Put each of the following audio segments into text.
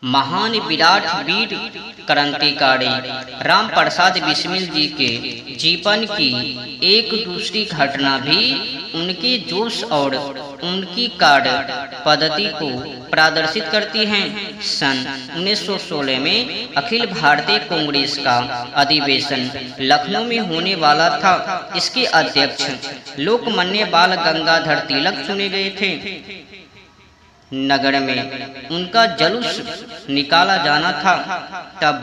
महान विराट वीर क्रांतिकारी राम प्रसाद बिस्मिल जी के जीवन की एक दूसरी घटना भी उनके जोश और उनकी कार्य पद्धति को प्रदर्शित करती हैं। सन 1916 में अखिल भारतीय कांग्रेस का अधिवेशन लखनऊ में होने वाला था। इसके अध्यक्ष लोकमान्य बाल गंगाधर तिलक चुने गए थे। नगर में उनका जुलूस निकाला जाना था। तब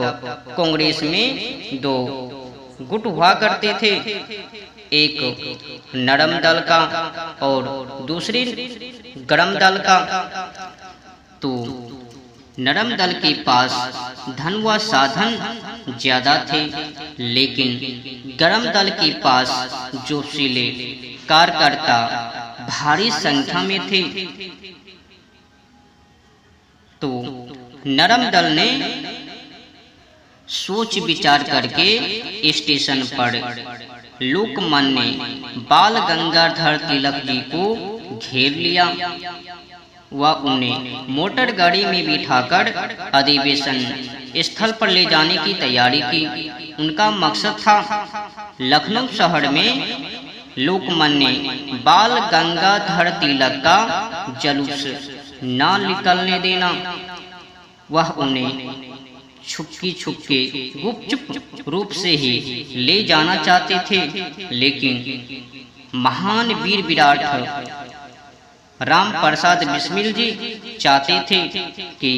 कांग्रेस में दो गुट हुआ करते थे, एक नरम दल का और दूसरी गरम दल का। तो नरम दल के पास धन व साधन ज्यादा थे, लेकिन गरम दल के पास जोशीले कार्यकर्ता भारी संख्या में थे। तो नरम दल ने सोच विचार करके स्टेशन पर लोकमान्य बाल गंगाधर तिलक जी को घेर लिया व उन्हें मोटर गाड़ी में बिठाकर अधिवेशन स्थल पर ले जाने की तैयारी की। उनका मकसद था लखनऊ शहर में लोकमान्य बाल गंगाधर तिलक का जुलूस ना निकलने देना। वह उन्हें छुपके गुपचुप रूप से ही ले जाना चाहते थे, लेकिन महान वीर विराट राम प्रसाद बिस्मिल जी चाहते थे कि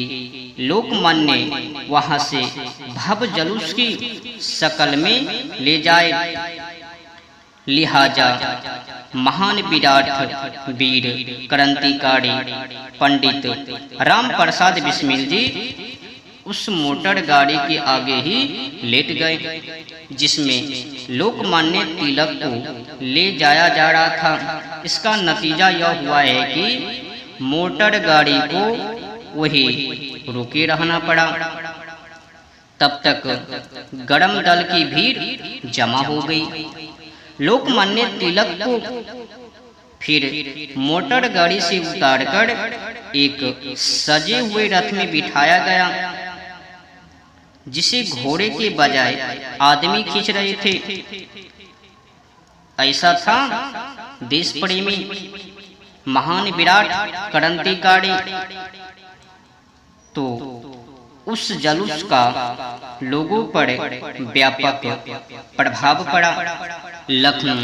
लोकमान्य वहां से भव्य जुलूस की शक्ल में ले जाए। लिहाजा महान विराट वीर क्रांतिकारी पंडित राम प्रसाद बिस्मिल जी उस मोटर गाड़ी के आगे ही लेट गए जिसमें लोकमान्य तिलक को ले जाया जा रहा था। इसका नतीजा यह हुआ है कि मोटर गाड़ी को वही रुके रहना पड़ा। तब तक गरम दल की भीड़ जमा हो गई। लोकमान्य तिलक को फिर मोटर गाड़ी से उतारकर एक सजे हुए रथ में बिठाया गया, जिसे घोड़े के बजाय आदमी खींच रहे थे। ऐसा था देश प्रेमी महान विराट क्रांतिकारी। तो उस जुलूस का लोगों पर व्यापक प्रभाव पड़ा। लखनऊ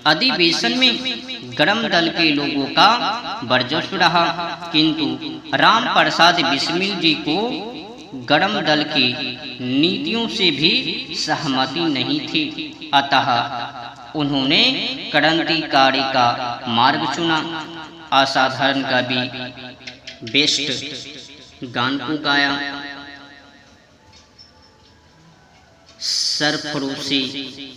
अधिवेशन में गरम दल के लोगों का वर्चस्व रहा, किंतु राम प्रसाद बिस्मिल जी को गरम दल की नीतियों से भी सहमति नहीं थी। अतः उन्होंने क्रांतिकारी का मार्ग चुना। असाधारण कवि बेस्ट गान को गाया। सरफरोशी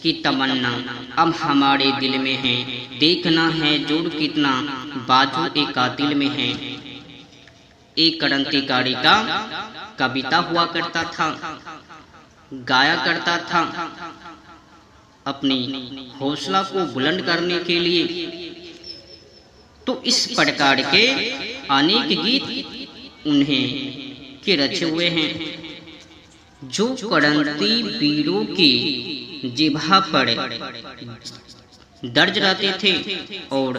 की तमन्ना अब हमारे दिल में है, देखना है जोड़ कितना बाजू एक कातिल में है। एक क्रांतिकारी का कविता हुआ करता था, गाया करता था अपनी हौसला को बुलंद करने के लिए। तो इस प्रकार के अनेक गीत उन्हें के रचे हुए हैं, जो क्रांति वीरों की जिह्वा पर दर्ज रहते थे और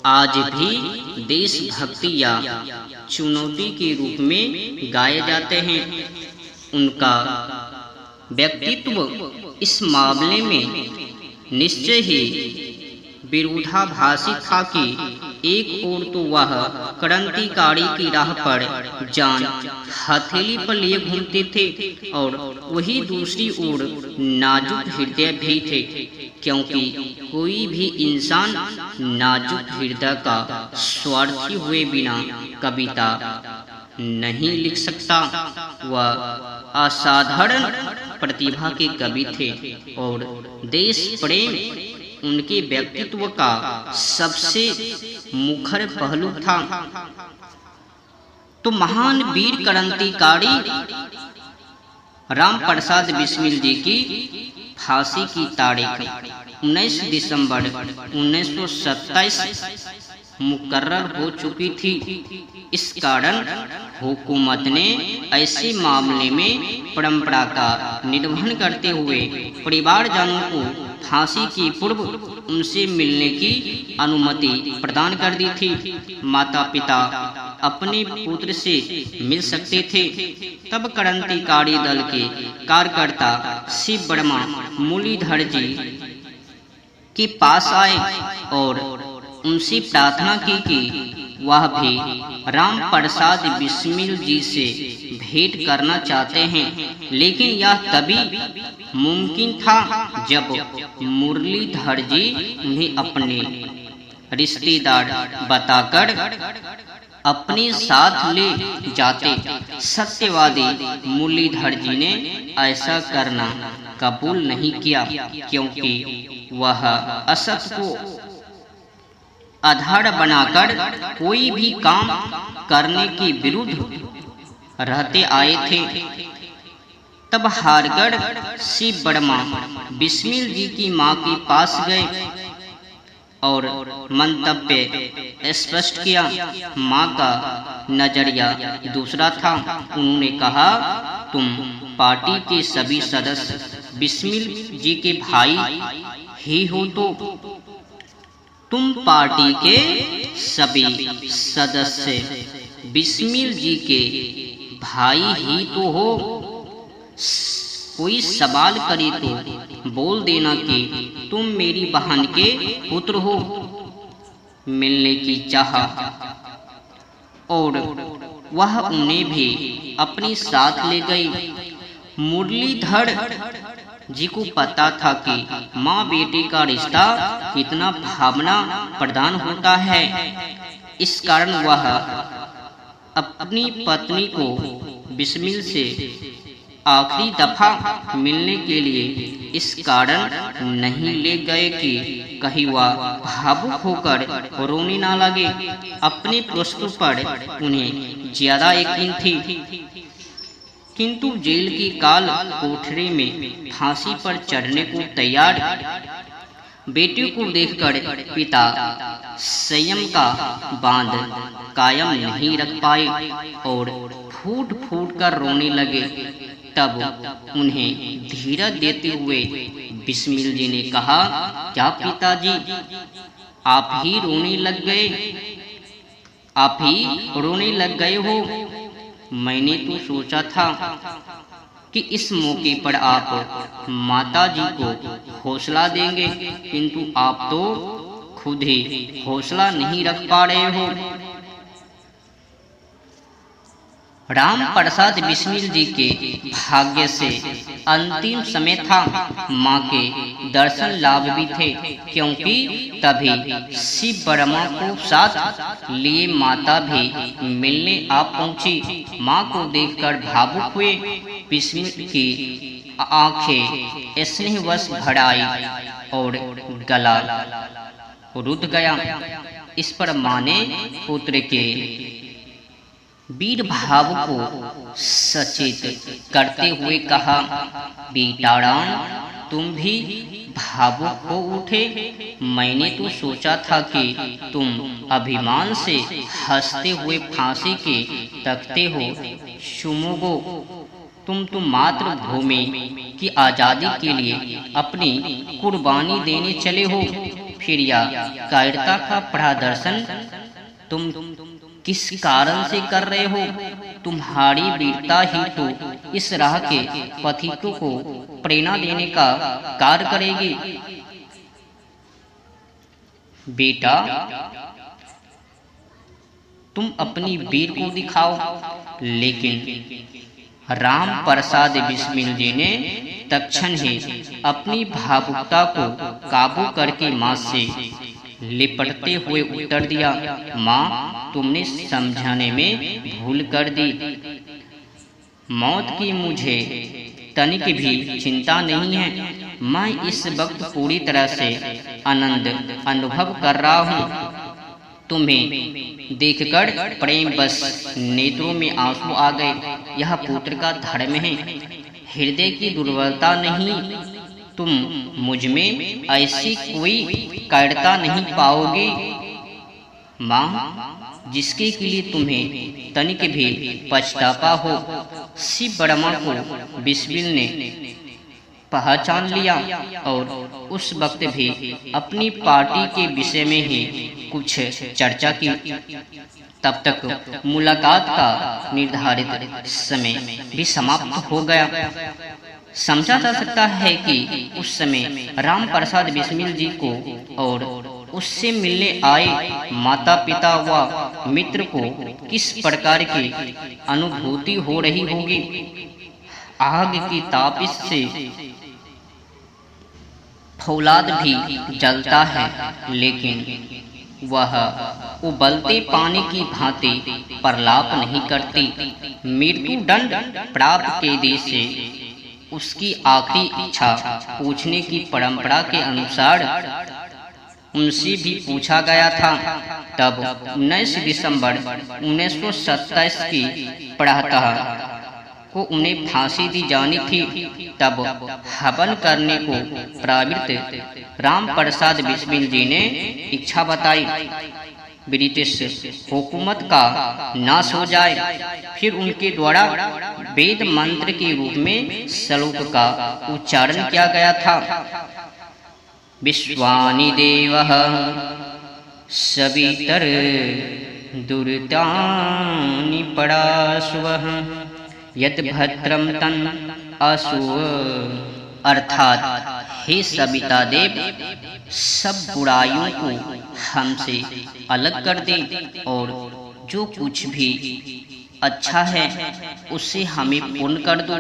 आज भी देशभक्ति या चुनौती के रूप में गाए जाते हैं। उनका व्यक्तित्व इस मामले में निश्चय ही विरोधाभासी था कि एक ओर तो वह क्रांतिकारी की राह पर जान हथेली पर लिए घूमते थे और वही दूसरी ओर नाजुक हृदय भी थे, क्योंकि कोई भी इंसान नाजुक हृदय का स्वार्थी हुए बिना कविता नहीं लिख सकता। वह असाधारण प्रतिभा के कवि थे और देश प्रेम उनके व्यक्तित्व का सबसे मुखर पहलू था। तो महान वीर क्रांतिकारी राम प्रसाद बिस्मिल जी की फांसी की तारीख 19 दिसंबर 1927 मुकर्रर हो चुकी थी। इस कारण हुकूमत ने ऐसे मामले में परंपरा का निर्वहन करते हुए परिवारजनों को फांसी की पूर्व उनसे मिलने की अनुमति प्रदान कर दी थी। माता पिता अपने पुत्र से मिल सकते थे। तब क्रांतिकारी दल के कार्यकर्ता शिव वर्मा मुरलीधर जी के पास आए और उनसे प्रार्थना की कि वह भी राम प्रसाद बिस्मिल जी से भेंट करना चाहते हैं। लेकिन यह तभी मुमकिन था जब मुरलीधर जी उन्हें अपने रिश्तेदार बताकर अपने साथ ले जाते। सत्यवादी मुरलीधर जी ने ऐसा करना कबूल नहीं किया, क्योंकि वह असत्य को आधार बनाकर कोई भी काम करने के विरुद्ध रहते आए थे। तब हारगढ़ शिव वर्मा बिस्मिल जी की मां के पास गए और मंतव्य स्पष्ट किया। मां का नजरिया दूसरा था। उन्होंने कहा, तुम पार्टी के सभी सदस्य बिस्मिल जी के भाई ही हो, तो तुम पार्टी के सभी सदस्य बिस्मिल जी के भाई ही तो हो। कोई सवाल करे तो बोल देना कि तुम मेरी बहन के पुत्र हो। मिलने की चाह और वह उन्हें भी अपने साथ ले गई। मुरलीधर जी को पता था कि माँ बेटे का रिश्ता कितना भावना प्रधान होता है। इस कारण वह अपनी पत्नी को बिस्मिल से आखिरी दफा मिलने के लिए इस कारण नहीं ले गए कि कहीं वह भावुक होकर रोने ना लगे। अपने प्रश्नों पर उन्हें ज्यादा यकीन थी, किंतु जेल की काल कोठरी में फांसी पर चढ़ने को तैयार बेटे को देखकर पिता संयम का बांध कायम नहीं रख पाए और फूट फूट कर रोने लगे। तब उन्हें धीरज देते हुए बिस्मिल जी ने कहा, क्या पिताजी आप ही रोने लग गए? आप ही रोने लग गए हो? मैंने तो सोचा था कि इस मौके पर आप माता जी को हौसला देंगे, किंतु आप तो खुद ही हौसला नहीं रख पा रहे हो। राम प्रसाद बिस्मिल जी के भाग्य से अंतिम समय था। माँ के दर्शन लाभ भी थे, क्योंकि तभी शिव वर्मा को साथ लिए माता भी मिलने आ पहुंची। माँ को देखकर भावुक हुए बिस्मिल की आंखें स्नेहवश भर आई और गला रुध गया। इस पर माँ ने पुत्र के वीर भाव को सचेत करते हुए कहा, बेटा राम, तुम भी भावुक हो उठे। मैंने तो सोचा था कि तुम अभिमान से हंसते हुए फांसी के तकते हो। सुमोगो, तुम मातृभूमि की आजादी के लिए अपनी कुर्बानी देने चले हो, फिर यह कायरता का प्रदर्शन तुम किस कारण से कर रहे हो? तुम्हारी वीरता ही तो इस राह के पथिकों को प्रेरणा देने का कार्य करेगी। बेटा, तुम अपनी वीर को दिखाओ। लेकिन राम प्रसाद बिस्मिल जी ने तत्क्षण ही अपनी भावुकता को काबू करके माँ से लिपटते हुए उत्तर दिया, माँ, तुमने समझाने में भूल कर दी। मौत की मुझे तनिक भी चिंता नहीं है। मैं इस वक्त पूरी तरह से आनंद अनुभव कर रहा हूँ। तुम्हें देखकर प्रेम बस नेत्रों में आंसू आ गए। यह पुत्र का धर्म है, हृदय की दुर्बलता नहीं। तुम मुझ में ऐसी कोई कायरता नहीं पाओगे। माँ, जिसके के लिए तुम्हें तनिक भी पछतावा हो। शिव वर्मा को बिस्मिल ने पहचान लिया और उस वक्त भी अपनी पार्टी के विषय में ही कुछ चर्चा की। तब तक मुलाकात का निर्धारित समय भी समाप्त हो गया। समझा जा सकता है कि उस समय राम प्रसाद बिस्मिल जी को और उससे मिलने आए माता पिता व मित्र को किस प्रकार की अनुभूति हो रही होगी। आग की तापिश से फौलाद भी जलता है, लेकिन वह उबलते पानी की भांति प्रलाप नहीं करती। मृत्यु दंड प्राप्त के देश से उसकी आखिरी इच्छा पूछने की परंपरा के अनुसार उनसे भी पूछा गया था। तब 19 दिसंबर 1927 की प्रातः को उन्हें फांसी दी जानी थी। तब हवन करने को प्रवृत्त राम प्रसाद बिस्मिल जी ने इच्छा बताई, ब्रिटिश हुकूमत का नाश हो जाए। फिर उनके द्वारा वेद मंत्र के रूप में श्लोक का उच्चारण किया गया था। विश्वानि देवः सवितर दुरितानि पराशुवः यद भद्रम तन असुव। अर्थात हे सविता देव, सब बुराइयों को हमसे अलग कर दे और जो कुछ भी अच्छा है उससे हमें पूर्ण कर दो।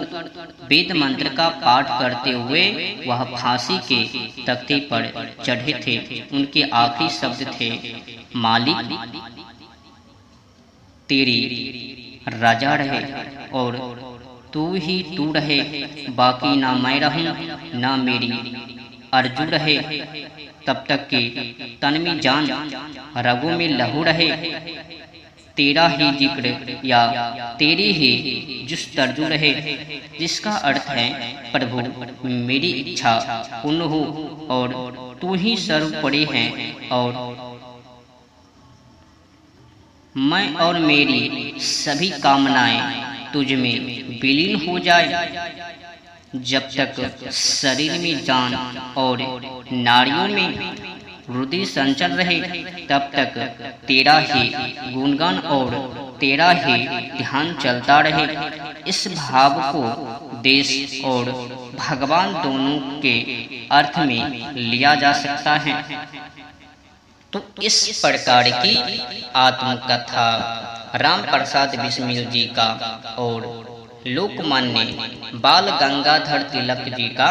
वेद मंत्र का पाठ करते हुए वह फांसी के तख्ते पर चढ़े थे। उनके आखिरी शब्द थे, मालिक तेरी राजा रहे और तू ही तू रहे, बाकी ना मैं रहूं ना मेरी अर्जू रहे। तब तक के तन में जान रगों में लहू रहे। तेरा ही जिक्र या तेरी ही जुस्तरजू रहे, जिसका अर्थ है प्रभु मेरी इच्छा पूर्ण हो और तू ही सर्वोपरि है और मैं और मेरी सभी कामनाएं तुझ में विलीन हो जाए। जब तक शरीर में जान और नाड़ियों में हृदय संचल रहे, तब तक तेरा ही गुणगान और तेरा ही ध्यान चलता रहे। इस भाव को देश और भगवान दोनों के अर्थ में लिया जा सकता है। तो इस प्रकार की आत्मकथा राम प्रसाद बिस्मिल जी का और लोकमान्य बाल गंगाधर तिलक जी का